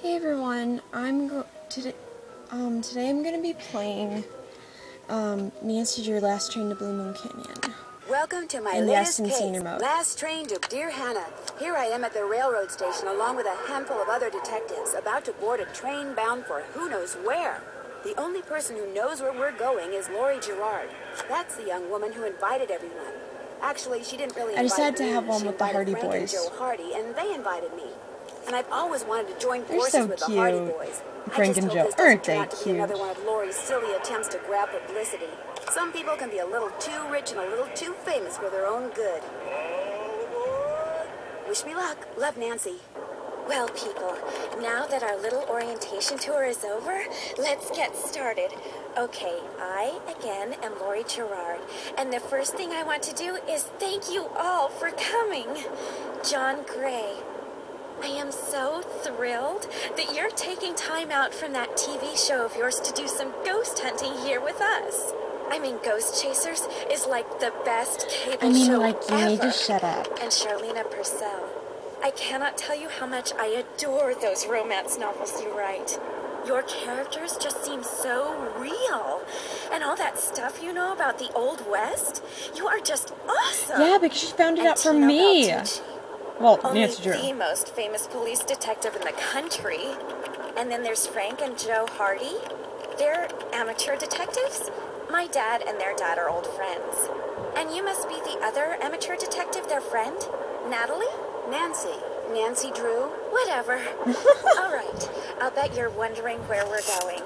Hey everyone, today I'm gonna be playing Nancy Drew Last Train to Blue Moon Canyon. Welcome to my And latest yes, in case, mode. Last Train to Dear Hannah. Here I am at the railroad station along with a handful of other detectives about to board a train bound for who knows where. The only person who knows where we're going is Lori Gerard. That's the young woman who invited everyone. Actually, she didn't really invite me. I decided to have one She with the invited Hardy Frank and Boys. Joe Hardy, and they invited me. And I've always wanted to join They're forces so with the cute. Hardy Boys. Frank and Joe, aren't they cute? Another one of Lori's silly attempts to grab publicity. Some people can be a little too rich and a little too famous for their own good. Wish me luck. Love, Nancy. Well, people, now that our little orientation tour is over, let's get started. Okay, I, again, am Lori Gerard, and the first thing I want to do is thank you all for coming. John Gray, I am so thrilled that you're taking time out from that TV show of yours to do some ghost hunting here with us. I mean, Ghost Chasers is like the best cable show you ever. need to shut up. And Charlena Purcell. I cannot tell you how much I adore those romance novels you write. Your characters just seem so real. And all that stuff you know about the Old West, you are just awesome. Yeah, because she found it out from Tino me. Baltucci, Well, only Nancy Drew. the most famous police detective in the country. And then there's Frank and Joe Hardy. They're amateur detectives. My dad and their dad are old friends. And you must be the other amateur detective, their friend, Natalie? Nancy Drew. Whatever. All right. I'll bet you're wondering where we're going.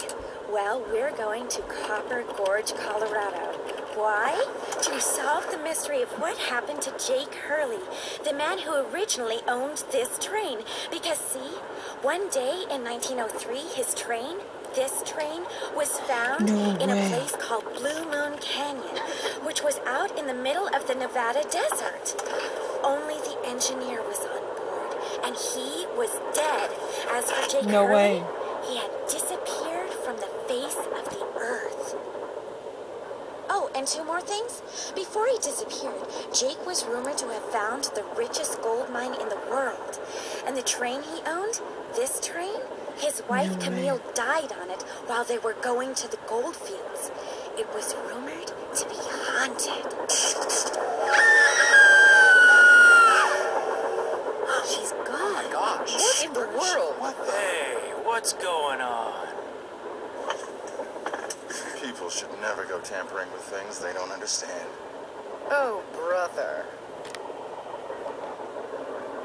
Well, we're going to Copper Gorge, Colorado. Why? To solve the mystery of what happened to Jake Hurley, the man who originally owned this train. Because, see, one day in 1903, this train, was found in a place called Blue Moon Canyon, which was out in the middle of the Nevada desert. Only the engineer was on board, and he was dead. As for Jake Hurley, he had disappeared from the face of the earth. Oh, and two more things. Before he disappeared, Jake was rumored to have found the richest gold mine in the world. And the train he owned, this train, his wife Camille died on it while they were going to the gold fields. It was rumored to be haunted. She's gone. Oh my gosh. What in the world? Hey, what's going on? People should never go tampering with things they don't understand. Oh, brother.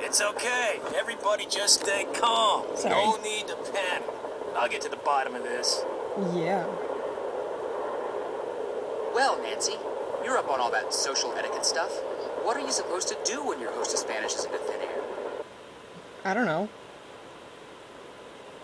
It's okay. Everybody just stay calm. Sorry. No need to panic. I'll get to the bottom of this. Yeah. Well, Nancy, you're up on all that social etiquette stuff. What are you supposed to do when your hostess vanishes into thin air? I don't know.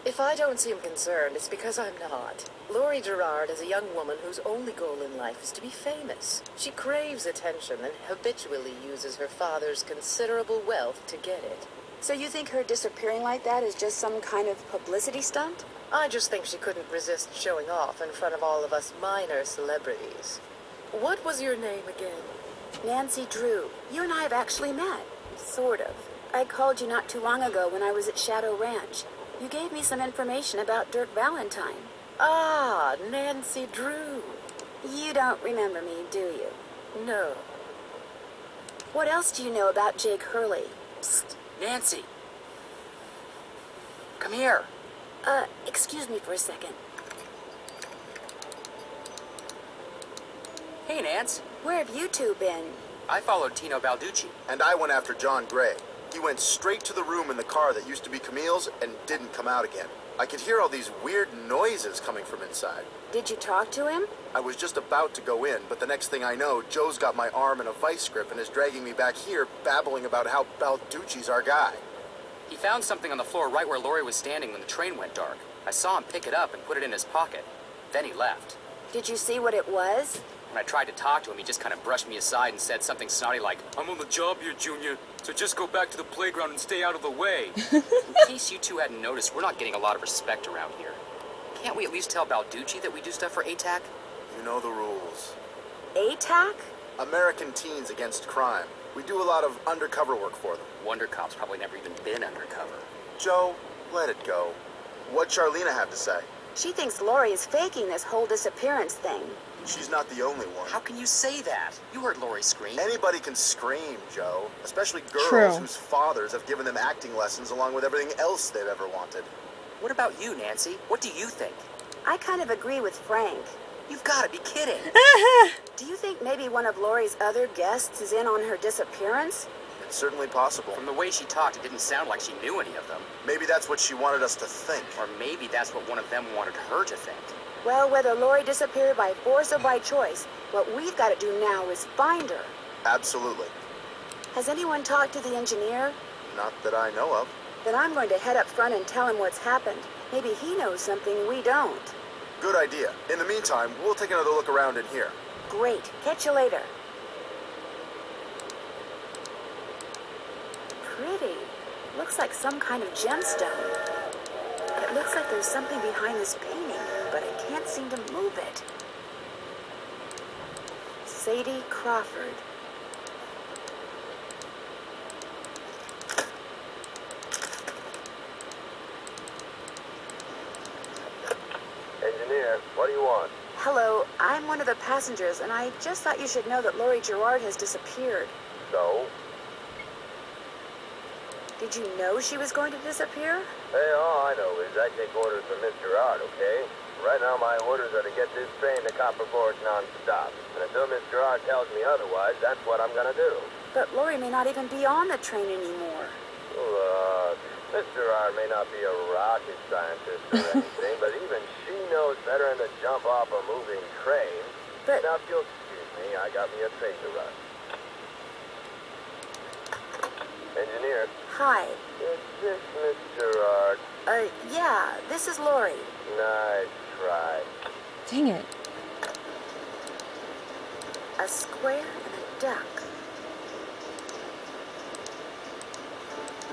If I don't seem concerned, it's because I'm not. Lori Gerard is a young woman whose only goal in life is to be famous. She craves attention and habitually uses her father's considerable wealth to get it. So you think her disappearing like that is just some kind of publicity stunt? I just think she couldn't resist showing off in front of all of us minor celebrities. What was your name again? Nancy Drew. You and I have actually met. Sort of. I called you not too long ago when I was at Shadow Ranch. You gave me some information about Dirk Valentine. Ah, Nancy Drew. You don't remember me, do you? No. What else do you know about Jake Hurley? Psst, Nancy. Come here. Excuse me for a second. Hey, Nance. Where have you two been? I followed Tino Baltucci. And I went after John Gray. He went straight to the room in the car that used to be Camille's and didn't come out again. I could hear all these weird noises coming from inside. Did you talk to him? I was just about to go in, but the next thing I know, Joe's got my arm in a vice grip and is dragging me back here, babbling about how Baltucci's our guy. He found something on the floor right where Lori was standing when the train went dark. I saw him pick it up and put it in his pocket. Then he left. Did you see what it was? When I tried to talk to him, he just kind of brushed me aside and said something snotty like, "I'm on the job here, Junior, so just go back to the playground and stay out of the way." In case you two hadn't noticed, we're not getting a lot of respect around here. Can't we at least tell Baltucci that we do stuff for ATAC? You know the rules. ATAC? American Teens Against Crime. We do a lot of undercover work for them. Wonder Cop's probably never even been undercover. Joe, let it go. What'd Charlena have to say? She thinks Lori is faking this whole disappearance thing. She's not the only one. How can you say that? You heard Lori scream. Anybody can scream, Joe. Especially girls True. whose fathers have given them acting lessons along with everything else they've ever wanted. What about you, Nancy? What do you think? I kind of agree with Frank. You've got to be kidding. Do you think maybe one of Lori's other guests is in on her disappearance? It's certainly possible. From the way she talked, it didn't sound like she knew any of them. Maybe that's what she wanted us to think. Or maybe that's what one of them wanted her to think. Well, whether Lori disappeared by force or by choice, what we've got to do now is find her. Absolutely. Has anyone talked to the engineer? Not that I know of. Then I'm going to head up front and tell him what's happened. Maybe he knows something we don't. Good idea. In the meantime, we'll take another look around in here. Great. Catch you later. Pretty. Looks like some kind of gemstone. It looks like there's something behind this painting, but I can't seem to move it. Sadie Crawford. Engineer, what do you want? Hello, I'm one of the passengers, and I just thought you should know that Lori Gerard has disappeared. So? Did you know she was going to disappear? Hey, all I know is I take orders from Miss Gerard, okay? Right now my orders are to get this train to Copper Gorge non-stop. And until Miss Gerard tells me otherwise, that's what I'm gonna do. But Lori may not even be on the train anymore. Look, Miss Gerard may not be a rocket scientist or anything, but even she knows better than to jump off a moving train. But- Now, if you'll excuse me, I got me a train to run. Engineer, Hi. is this Miss Gerard? Yeah, this is Lori. Nice try. Dang it. A square and a duck.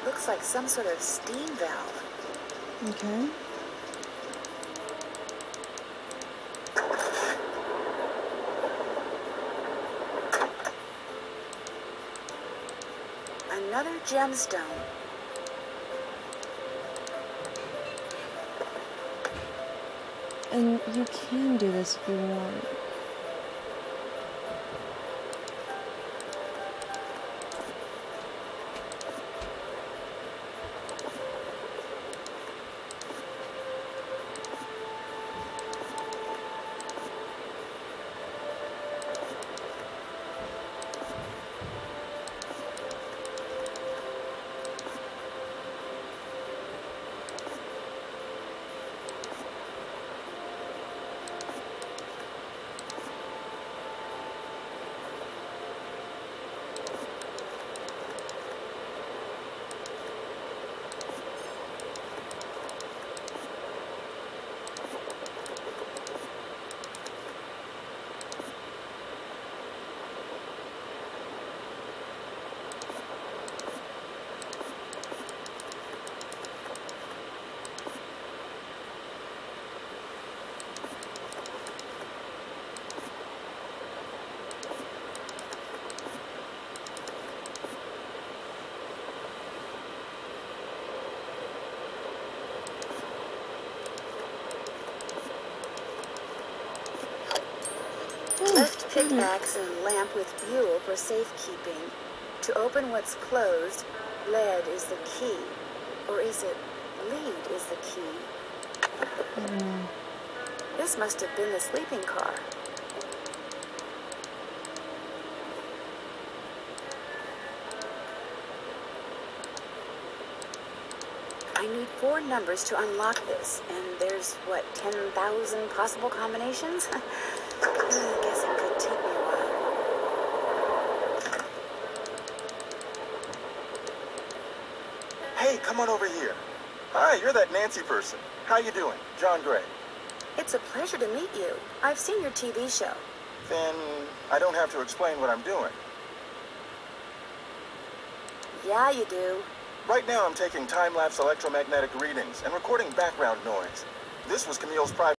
Looks like some sort of steam valve. Okay. Another gemstone. And you can do this if you want. Left pickaxe and lamp with buhl for safekeeping. To open what's closed, lead is the key. Or is it lead is the key? I don't know. This must have been the sleeping car. I need 4 numbers to unlock this, and there's, what, 10,000 possible combinations? I guess it could take me a while. Hey, come on over here. Hi, you're that Nancy person. How you doing? John Gray. It's a pleasure to meet you. I've seen your TV show. Then I don't have to explain what I'm doing. Yeah, you do. Right now I'm taking time-lapse electromagnetic readings and recording background noise. This was Camille's private